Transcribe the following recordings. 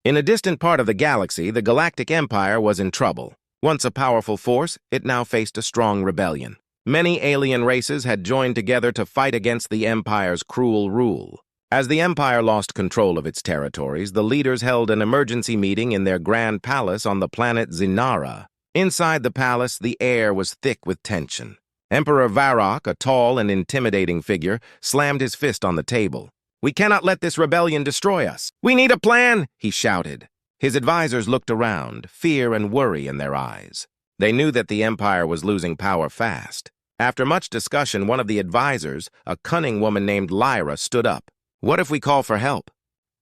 In a distant part of the galaxy, the Galactic Empire was in trouble. Once a powerful force, it now faced a strong rebellion. Many alien races had joined together to fight against the Empire's cruel rule. As the Empire lost control of its territories, the leaders held an emergency meeting in their grand palace on the planet Zinara. Inside the palace, the air was thick with tension. Emperor Varrock, a tall and intimidating figure, slammed his fist on the table. "We cannot let this rebellion destroy us. We need a plan," he shouted. His advisors looked around, fear and worry in their eyes. They knew that the Empire was losing power fast. After much discussion, one of the advisors, a cunning woman named Lyra, stood up. "What if we call for help?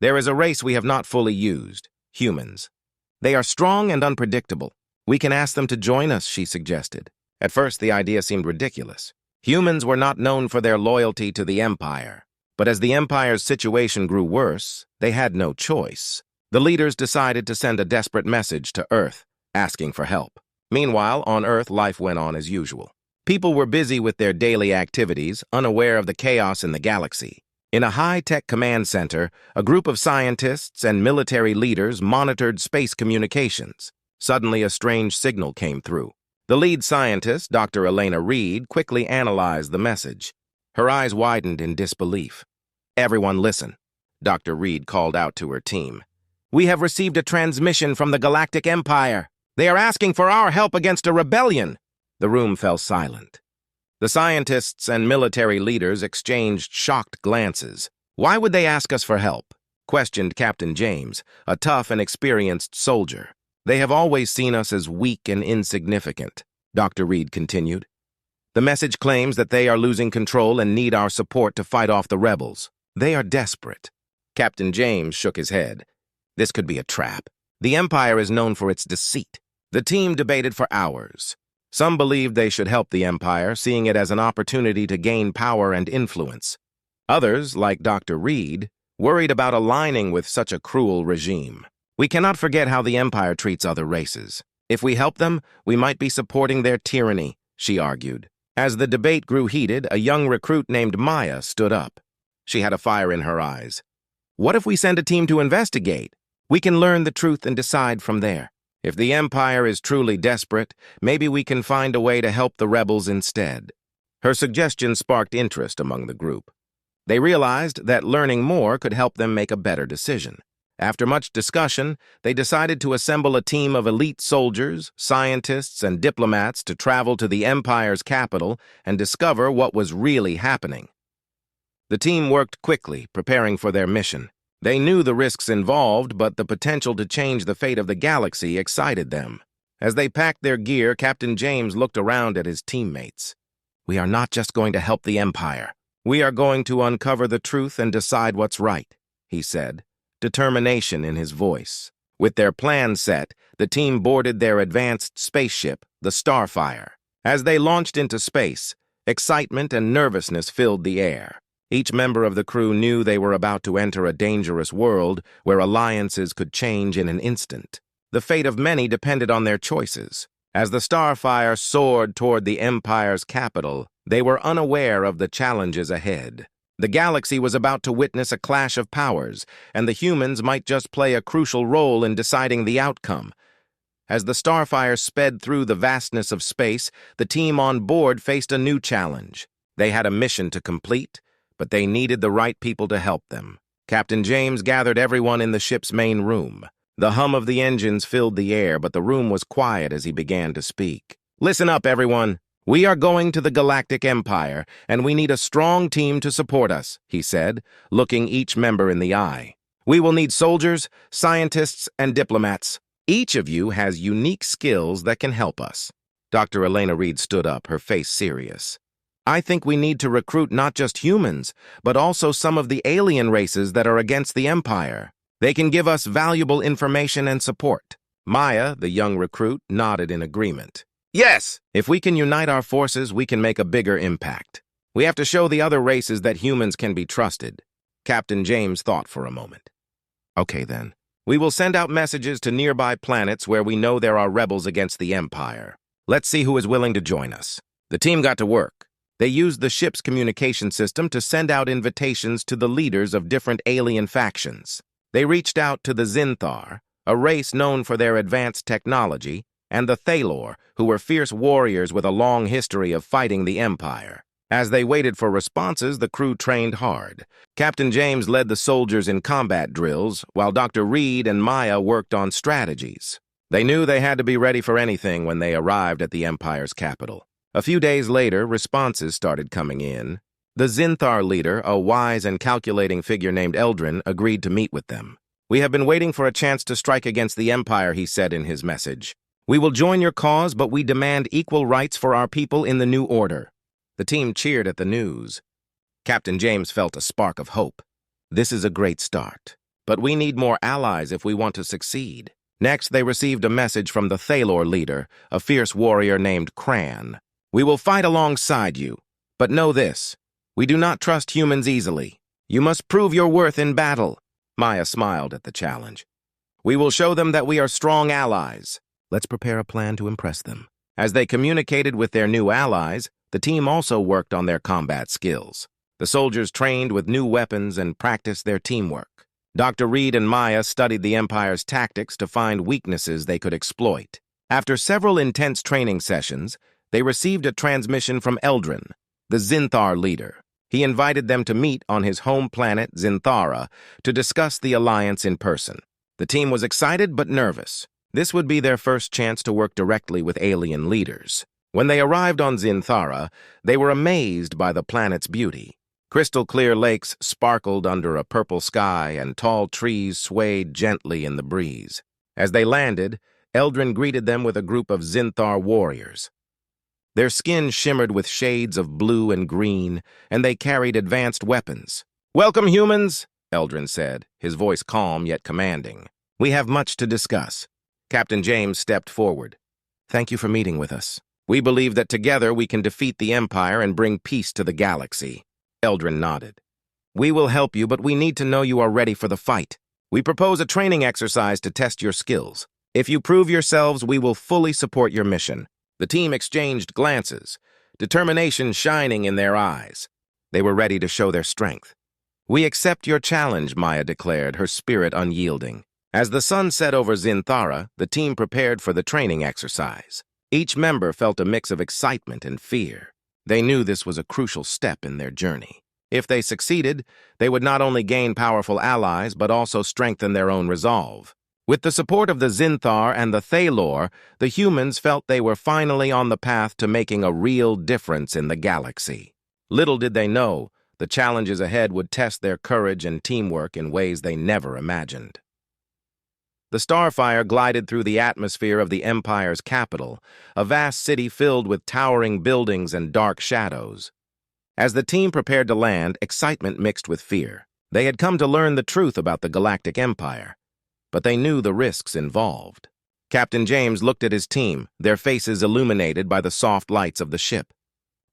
There is a race we have not fully used, humans. They are strong and unpredictable. We can ask them to join us," she suggested. At first, the idea seemed ridiculous. Humans were not known for their loyalty to the Empire. But as the Empire's situation grew worse, they had no choice. The leaders decided to send a desperate message to Earth, asking for help. Meanwhile, on Earth, life went on as usual. People were busy with their daily activities, unaware of the chaos in the galaxy. In a high-tech command center, a group of scientists and military leaders monitored space communications. Suddenly, a strange signal came through. The lead scientist, Dr. Elena Reed, quickly analyzed the message. Her eyes widened in disbelief. "Everyone listen," Dr. Reed called out to her team. "We have received a transmission from the Galactic Empire. They are asking for our help against a rebellion." The room fell silent. The scientists and military leaders exchanged shocked glances. "Why would they ask us for help?" questioned Captain James, a tough and experienced soldier. "They have always seen us as weak and insignificant," Dr. Reed continued. "The message claims that they are losing control and need our support to fight off the rebels. They are desperate." Captain James shook his head. "This could be a trap. The Empire is known for its deceit." The team debated for hours. Some believed they should help the Empire, seeing it as an opportunity to gain power and influence. Others, like Dr. Reed, worried about aligning with such a cruel regime. "We cannot forget how the Empire treats other races. If we help them, we might be supporting their tyranny," she argued. As the debate grew heated, a young recruit named Maya stood up. She had a fire in her eyes. "What if we send a team to investigate? We can learn the truth and decide from there. If the Empire is truly desperate, maybe we can find a way to help the rebels instead." Her suggestion sparked interest among the group. They realized that learning more could help them make a better decision. After much discussion, they decided to assemble a team of elite soldiers, scientists, and diplomats to travel to the Empire's capital and discover what was really happening. The team worked quickly, preparing for their mission. They knew the risks involved, but the potential to change the fate of the galaxy excited them. As they packed their gear, Captain James looked around at his teammates. "We are not just going to help the Empire. We are going to uncover the truth and decide what's right," he said, determination in his voice. With their plan set, the team boarded their advanced spaceship, the Starfire. As they launched into space, excitement and nervousness filled the air. Each member of the crew knew they were about to enter a dangerous world where alliances could change in an instant. The fate of many depended on their choices. As the Starfire soared toward the Empire's capital, they were unaware of the challenges ahead. The galaxy was about to witness a clash of powers, and the humans might just play a crucial role in deciding the outcome. As the Starfire sped through the vastness of space, the team on board faced a new challenge. They had a mission to complete, but they needed the right people to help them. Captain James gathered everyone in the ship's main room. The hum of the engines filled the air, but the room was quiet as he began to speak. "Listen up, everyone. We are going to the Galactic Empire, and we need a strong team to support us," he said, looking each member in the eye. "We will need soldiers, scientists, and diplomats. Each of you has unique skills that can help us." Dr. Elena Reed stood up, her face serious. "I think we need to recruit not just humans, but also some of the alien races that are against the Empire. They can give us valuable information and support." Maya, the young recruit, nodded in agreement. "Yes! If we can unite our forces, we can make a bigger impact. We have to show the other races that humans can be trusted." Captain James thought for a moment. "Okay, then. We will send out messages to nearby planets where we know there are rebels against the Empire. Let's see who is willing to join us." The team got to work. They used the ship's communication system to send out invitations to the leaders of different alien factions. They reached out to the Zinthar, a race known for their advanced technology, and the Thalor, who were fierce warriors with a long history of fighting the Empire. As they waited for responses, the crew trained hard. Captain James led the soldiers in combat drills, while Dr. Reed and Maya worked on strategies. They knew they had to be ready for anything when they arrived at the Empire's capital. A few days later, responses started coming in. The Zinthar leader, a wise and calculating figure named Eldrin, agreed to meet with them. "We have been waiting for a chance to strike against the Empire," he said in his message. "We will join your cause, but we demand equal rights for our people in the new order." The team cheered at the news. Captain James felt a spark of hope. "This is a great start, but we need more allies if we want to succeed." Next, they received a message from the Thalor leader, a fierce warrior named Cran. "We will fight alongside you, but know this. We do not trust humans easily. You must prove your worth in battle." Maya smiled at the challenge. "We will show them that we are strong allies. Let's prepare a plan to impress them." As they communicated with their new allies, the team also worked on their combat skills. The soldiers trained with new weapons and practiced their teamwork. Dr. Reed and Maya studied the Empire's tactics to find weaknesses they could exploit. After several intense training sessions, they received a transmission from Eldrin, the Zinthar leader. He invited them to meet on his home planet, Zinthara, to discuss the alliance in person. The team was excited but nervous. This would be their first chance to work directly with alien leaders. When they arrived on Zinthara, they were amazed by the planet's beauty. Crystal-clear lakes sparkled under a purple sky, and tall trees swayed gently in the breeze. As they landed, Eldrin greeted them with a group of Zinthar warriors. Their skin shimmered with shades of blue and green, and they carried advanced weapons. "Welcome, humans," Eldrin said, his voice calm yet commanding. "We have much to discuss." Captain James stepped forward. "Thank you for meeting with us. We believe that together we can defeat the Empire and bring peace to the galaxy." Eldrin nodded. "We will help you, but we need to know you are ready for the fight. We propose a training exercise to test your skills. If you prove yourselves, we will fully support your mission." The team exchanged glances, determination shining in their eyes. They were ready to show their strength. "We accept your challenge," Maya declared, her spirit unyielding. As the sun set over Zinthara, the team prepared for the training exercise. Each member felt a mix of excitement and fear. They knew this was a crucial step in their journey. If they succeeded, they would not only gain powerful allies, but also strengthen their own resolve. With the support of the Zinthar and the Thalor, the humans felt they were finally on the path to making a real difference in the galaxy. Little did they know, the challenges ahead would test their courage and teamwork in ways they never imagined. The Starfire glided through the atmosphere of the Empire's capital, a vast city filled with towering buildings and dark shadows. As the team prepared to land, excitement mixed with fear. They had come to learn the truth about the Galactic Empire, but they knew the risks involved. Captain James looked at his team, their faces illuminated by the soft lights of the ship.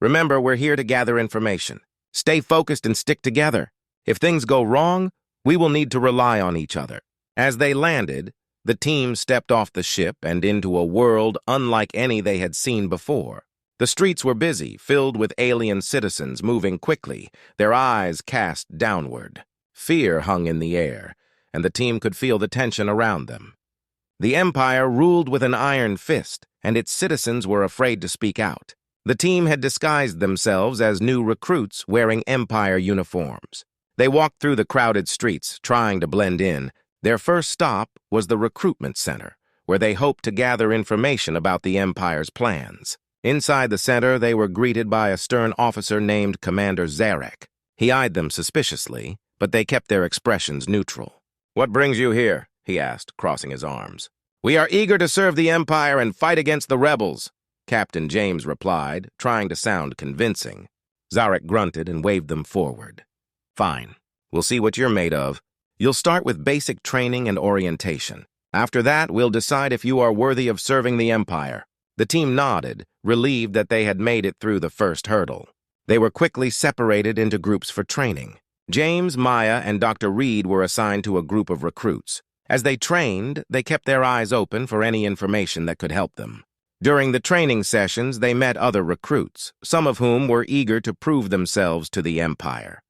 "Remember, we're here to gather information. Stay focused and stick together. If things go wrong, we will need to rely on each other." As they landed, the team stepped off the ship and into a world unlike any they had seen before. The streets were busy, filled with alien citizens moving quickly, their eyes cast downward. Fear hung in the air, and the team could feel the tension around them. The Empire ruled with an iron fist, and its citizens were afraid to speak out. The team had disguised themselves as new recruits wearing Empire uniforms. They walked through the crowded streets, trying to blend in. Their first stop was the recruitment center, where they hoped to gather information about the Empire's plans. Inside the center, they were greeted by a stern officer named Commander Zarek. He eyed them suspiciously, but they kept their expressions neutral. "What brings you here?" he asked, crossing his arms. "We are eager to serve the Empire and fight against the rebels," Captain James replied, trying to sound convincing. Zarek grunted and waved them forward. "Fine. We'll see what you're made of. You'll start with basic training and orientation. After that, we'll decide if you are worthy of serving the Empire." The team nodded, relieved that they had made it through the first hurdle. They were quickly separated into groups for training. James, Maya, and Dr. Reed were assigned to a group of recruits. As they trained, they kept their eyes open for any information that could help them. During the training sessions, they met other recruits, some of whom were eager to prove themselves to the Empire.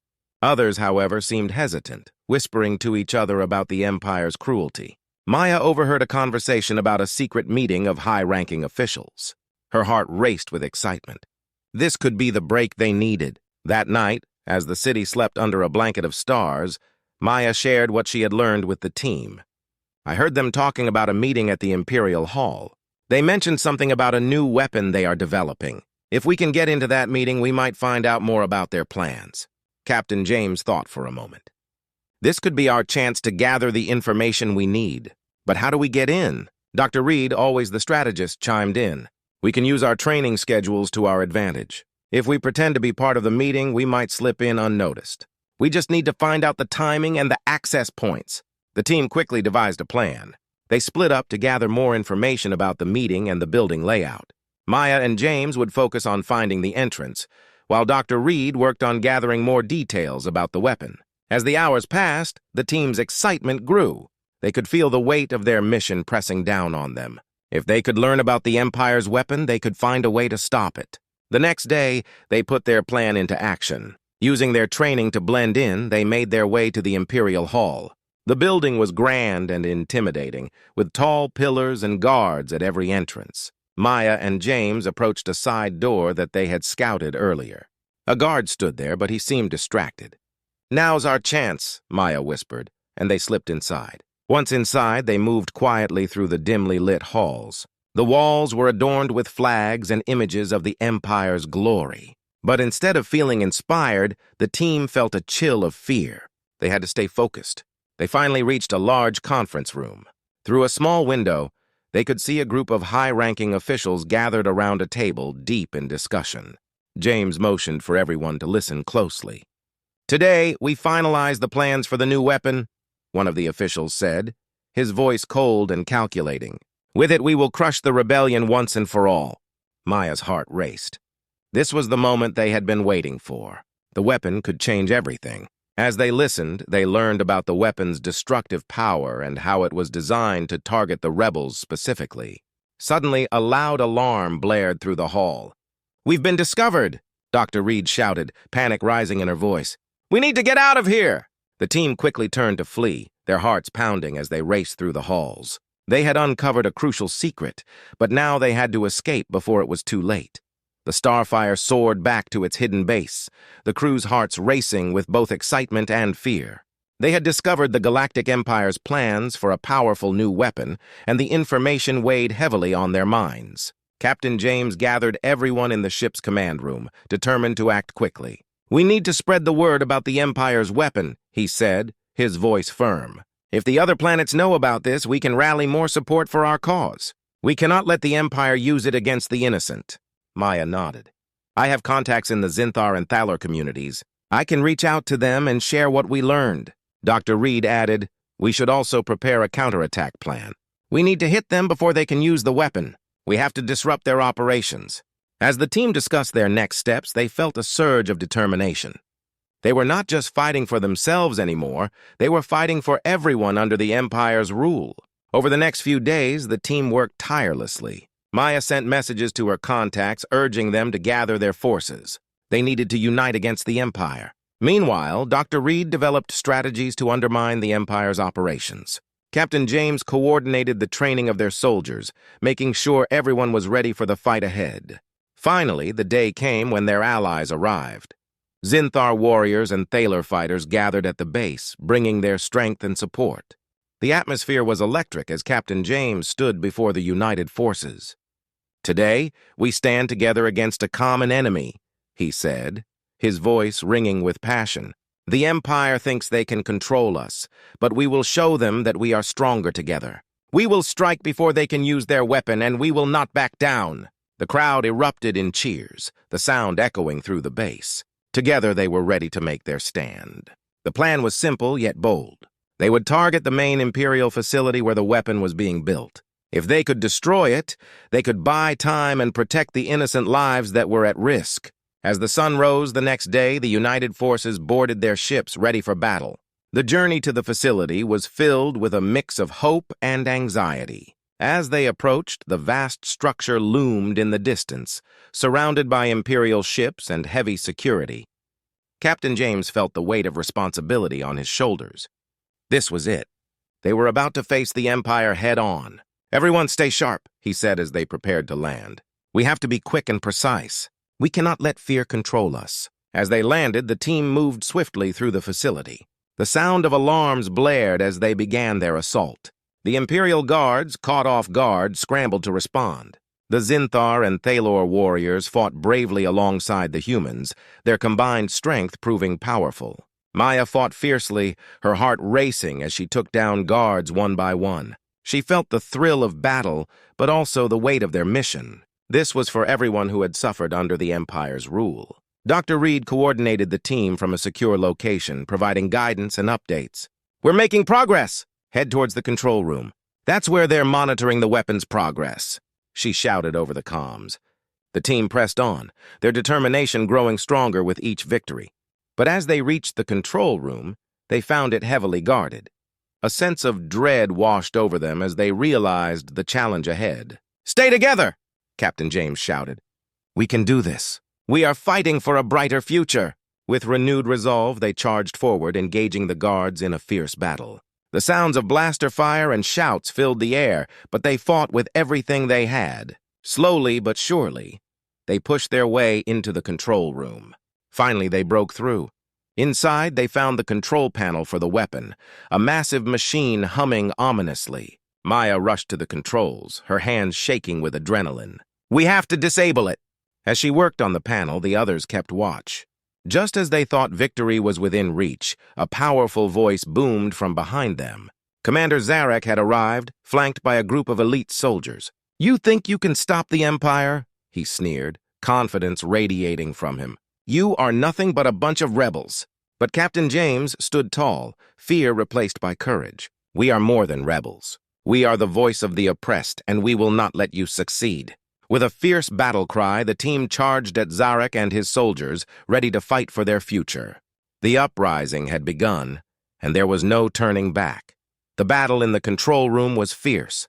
Others, however, seemed hesitant, whispering to each other about the Empire's cruelty. Maya overheard a conversation about a secret meeting of high-ranking officials. Her heart raced with excitement. This could be the break they needed. That night, as the city slept under a blanket of stars, Maya shared what she had learned with the team. I heard them talking about a meeting at the Imperial Hall. They mentioned something about a new weapon they are developing. If we can get into that meeting, we might find out more about their plans. Captain James thought for a moment. This could be our chance to gather the information we need. But how do we get in? Dr. Reed, always the strategist, chimed in. We can use our training schedules to our advantage. If we pretend to be part of the meeting, we might slip in unnoticed. We just need to find out the timing and the access points. The team quickly devised a plan. They split up to gather more information about the meeting and the building layout. Maya and James would focus on finding the entrance, while Dr. Reed worked on gathering more details about the weapon. As the hours passed, the team's excitement grew. They could feel the weight of their mission pressing down on them. If they could learn about the Empire's weapon, they could find a way to stop it. The next day, they put their plan into action. Using their training to blend in, they made their way to the Imperial Hall. The building was grand and intimidating, with tall pillars and guards at every entrance. Maya and James approached a side door that they had scouted earlier. A guard stood there, but he seemed distracted. "Now's our chance," Maya whispered, and they slipped inside. Once inside, they moved quietly through the dimly lit halls. The walls were adorned with flags and images of the Empire's glory. But instead of feeling inspired, the team felt a chill of fear. They had to stay focused. They finally reached a large conference room. Through a small window, they could see a group of high-ranking officials gathered around a table, deep in discussion. James motioned for everyone to listen closely. "Today, we finalized the plans for the new weapon," one of the officials said, his voice cold and calculating. "With it, we will crush the rebellion once and for all." Maya's heart raced. This was the moment they had been waiting for. The weapon could change everything. As they listened, they learned about the weapon's destructive power and how it was designed to target the rebels specifically. Suddenly, a loud alarm blared through the hall. "We've been discovered!" Dr. Reed shouted, panic rising in her voice. "We need to get out of here!" The team quickly turned to flee, their hearts pounding as they raced through the halls. They had uncovered a crucial secret, but now they had to escape before it was too late. The Starfire soared back to its hidden base, the crew's hearts racing with both excitement and fear. They had discovered the Galactic Empire's plans for a powerful new weapon, and the information weighed heavily on their minds. Captain James gathered everyone in the ship's command room, determined to act quickly. "We need to spread the word about the Empire's weapon," he said, his voice firm. "If the other planets know about this, we can rally more support for our cause. We cannot let the Empire use it against the innocent." Maya nodded. "I have contacts in the Zinthar and Thaler communities. I can reach out to them and share what we learned." Dr. Reed added, "We should also prepare a counterattack plan. We need to hit them before they can use the weapon. We have to disrupt their operations." As the team discussed their next steps, they felt a surge of determination. They were not just fighting for themselves anymore, they were fighting for everyone under the Empire's rule. Over the next few days, the team worked tirelessly. Maya sent messages to her contacts urging them to gather their forces. They needed to unite against the Empire. Meanwhile, Dr. Reed developed strategies to undermine the Empire's operations. Captain James coordinated the training of their soldiers, making sure everyone was ready for the fight ahead. Finally, the day came when their allies arrived. Zinthar warriors and Thaler fighters gathered at the base, bringing their strength and support. The atmosphere was electric as Captain James stood before the united forces. "Today, we stand together against a common enemy," he said, his voice ringing with passion. "The Empire thinks they can control us, but we will show them that we are stronger together. We will strike before they can use their weapon, and we will not back down." The crowd erupted in cheers, the sound echoing through the base. Together, they were ready to make their stand. The plan was simple yet bold. They would target the main Imperial facility where the weapon was being built. If they could destroy it, they could buy time and protect the innocent lives that were at risk. As the sun rose the next day, the united forces boarded their ships ready for battle. The journey to the facility was filled with a mix of hope and anxiety. As they approached, the vast structure loomed in the distance, surrounded by Imperial ships and heavy security. Captain James felt the weight of responsibility on his shoulders. This was it. They were about to face the Empire head-on. "Everyone stay sharp," he said as they prepared to land. "We have to be quick and precise. We cannot let fear control us." As they landed, the team moved swiftly through the facility. The sound of alarms blared as they began their assault. The Imperial Guards, caught off guard, scrambled to respond. The Zinthar and Thalor warriors fought bravely alongside the humans, their combined strength proving powerful. Maya fought fiercely, her heart racing as she took down guards one by one. She felt the thrill of battle, but also the weight of their mission. This was for everyone who had suffered under the Empire's rule. Dr. Reed coordinated the team from a secure location, providing guidance and updates. "We're making progress! Head towards the control room. That's where they're monitoring the weapon's progress," she shouted over the comms. The team pressed on, their determination growing stronger with each victory. But as they reached the control room, they found it heavily guarded. A sense of dread washed over them as they realized the challenge ahead. "Stay together!" Captain James shouted. "We can do this. We are fighting for a brighter future." With renewed resolve, they charged forward, engaging the guards in a fierce battle. The sounds of blaster fire and shouts filled the air, but they fought with everything they had. Slowly but surely, they pushed their way into the control room. Finally, they broke through. Inside, they found the control panel for the weapon, a massive machine humming ominously. Maya rushed to the controls, her hands shaking with adrenaline. "We have to disable it." As she worked on the panel, the others kept watch. Just as they thought victory was within reach, a powerful voice boomed from behind them. Commander Zarek had arrived, flanked by a group of elite soldiers. "You think you can stop the Empire?" he sneered, confidence radiating from him. "You are nothing but a bunch of rebels." But Captain James stood tall, fear replaced by courage. "We are more than rebels. We are the voice of the oppressed, and we will not let you succeed." With a fierce battle cry, the team charged at Zarek and his soldiers, ready to fight for their future. The uprising had begun, and there was no turning back. The battle in the control room was fierce.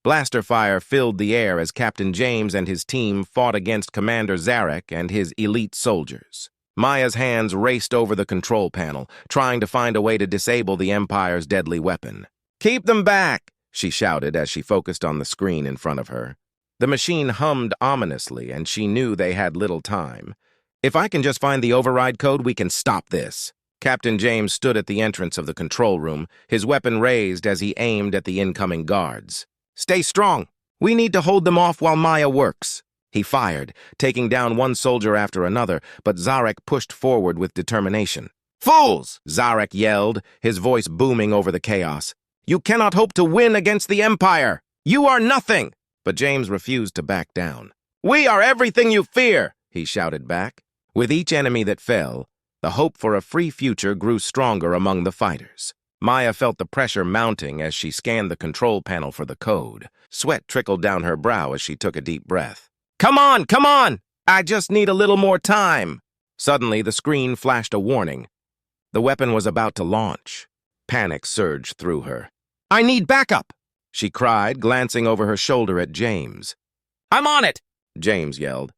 Blaster fire filled the air as Captain James and his team fought against Commander Zarek and his elite soldiers. Maya's hands raced over the control panel, trying to find a way to disable the Empire's deadly weapon. "Keep them back!" she shouted as she focused on the screen in front of her. The machine hummed ominously, and she knew they had little time. "If I can just find the override code, we can stop this." Captain James stood at the entrance of the control room, his weapon raised as he aimed at the incoming guards. "Stay strong. We need to hold them off while Maya works." He fired, taking down one soldier after another, but Zarek pushed forward with determination. "Fools!" Zarek yelled, his voice booming over the chaos. "You cannot hope to win against the Empire! You are nothing!" But James refused to back down. "We are everything you fear!" he shouted back. With each enemy that fell, the hope for a free future grew stronger among the fighters. Maya felt the pressure mounting as she scanned the control panel for the code. Sweat trickled down her brow as she took a deep breath. Come on! Come on! I just need a little more time!" Suddenly, the screen flashed a warning. The weapon was about to launch. Panic surged through her. "I need backup!" she cried, glancing over her shoulder at James. "I'm on it!" James yelled.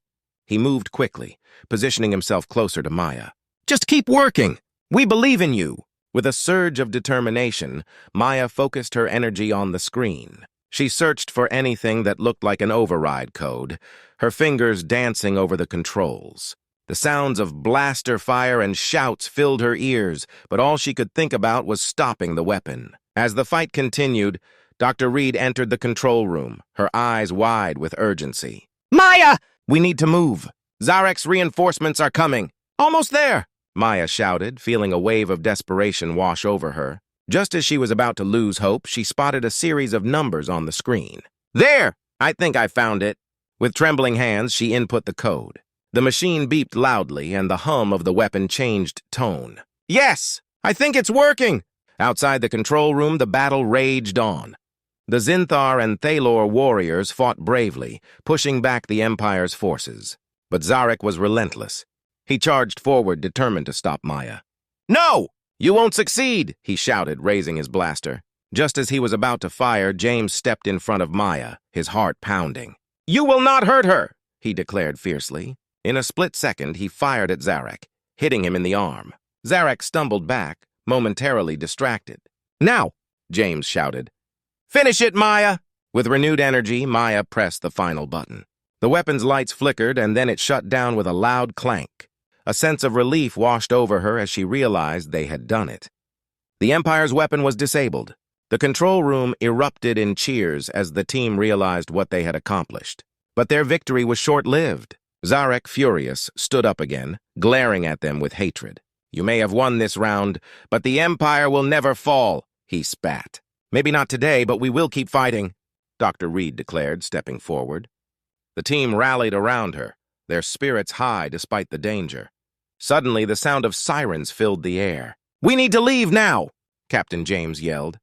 He moved quickly, positioning himself closer to Maya. "Just keep working! We believe in you!" With a surge of determination, Maya focused her energy on the screen. She searched for anything that looked like an override code, her fingers dancing over the controls. The sounds of blaster fire and shouts filled her ears, but all she could think about was stopping the weapon. As the fight continued, Dr. Reed entered the control room, her eyes wide with urgency. "Maya! We need to move. Zarek's reinforcements are coming. Almost there!" Maya shouted, feeling a wave of desperation wash over her. Just as she was about to lose hope, she spotted a series of numbers on the screen. "There! I think I found it." With trembling hands, she input the code. The machine beeped loudly, and the hum of the weapon changed tone. "Yes! I think it's working!" Outside the control room, the battle raged on. The Zinthar and Thalor warriors fought bravely, pushing back the Empire's forces. But Zarek was relentless. He charged forward, determined to stop Maya. "No! You won't succeed!" he shouted, raising his blaster. Just as he was about to fire, James stepped in front of Maya, his heart pounding. "You will not hurt her!" he declared fiercely. In a split second, he fired at Zarek, hitting him in the arm. Zarek stumbled back, momentarily distracted. "Now!" James shouted. "Finish it, Maya!" With renewed energy, Maya pressed the final button. The weapon's lights flickered, and then it shut down with a loud clank. A sense of relief washed over her as she realized they had done it. The Empire's weapon was disabled. The control room erupted in cheers as the team realized what they had accomplished. But their victory was short-lived. Zarek, furious, stood up again, glaring at them with hatred. "You may have won this round, but the Empire will never fall," he spat. "Maybe not today, but we will keep fighting," Dr. Reed declared, stepping forward. The team rallied around her, their spirits high despite the danger. Suddenly, the sound of sirens filled the air. "We need to leave now!" Captain James yelled.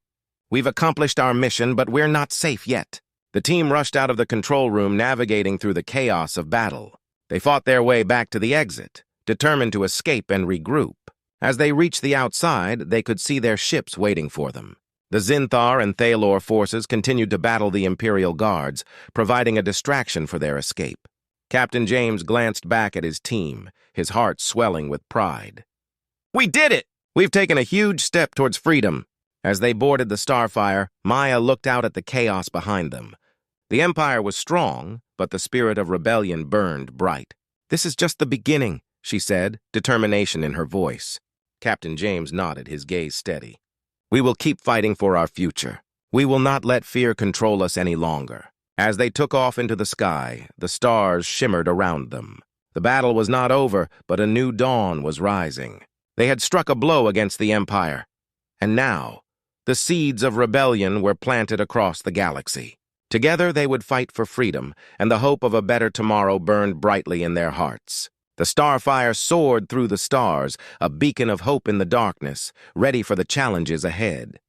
"We've accomplished our mission, but we're not safe yet." The team rushed out of the control room, navigating through the chaos of battle. They fought their way back to the exit, determined to escape and regroup. As they reached the outside, they could see their ships waiting for them. The Zinthar and Thalor forces continued to battle the Imperial Guards, providing a distraction for their escape. Captain James glanced back at his team, his heart swelling with pride. "We did it! We've taken a huge step towards freedom." As they boarded the Starfire, Maya looked out at the chaos behind them. The Empire was strong, but the spirit of rebellion burned bright. "This is just the beginning," she said, determination in her voice. Captain James nodded, his gaze steady. "We will keep fighting for our future. We will not let fear control us any longer." As they took off into the sky, the stars shimmered around them. The battle was not over, but a new dawn was rising. They had struck a blow against the Empire. And now, the seeds of rebellion were planted across the galaxy. Together they would fight for freedom, and the hope of a better tomorrow burned brightly in their hearts. The Starfire soared through the stars, a beacon of hope in the darkness, ready for the challenges ahead.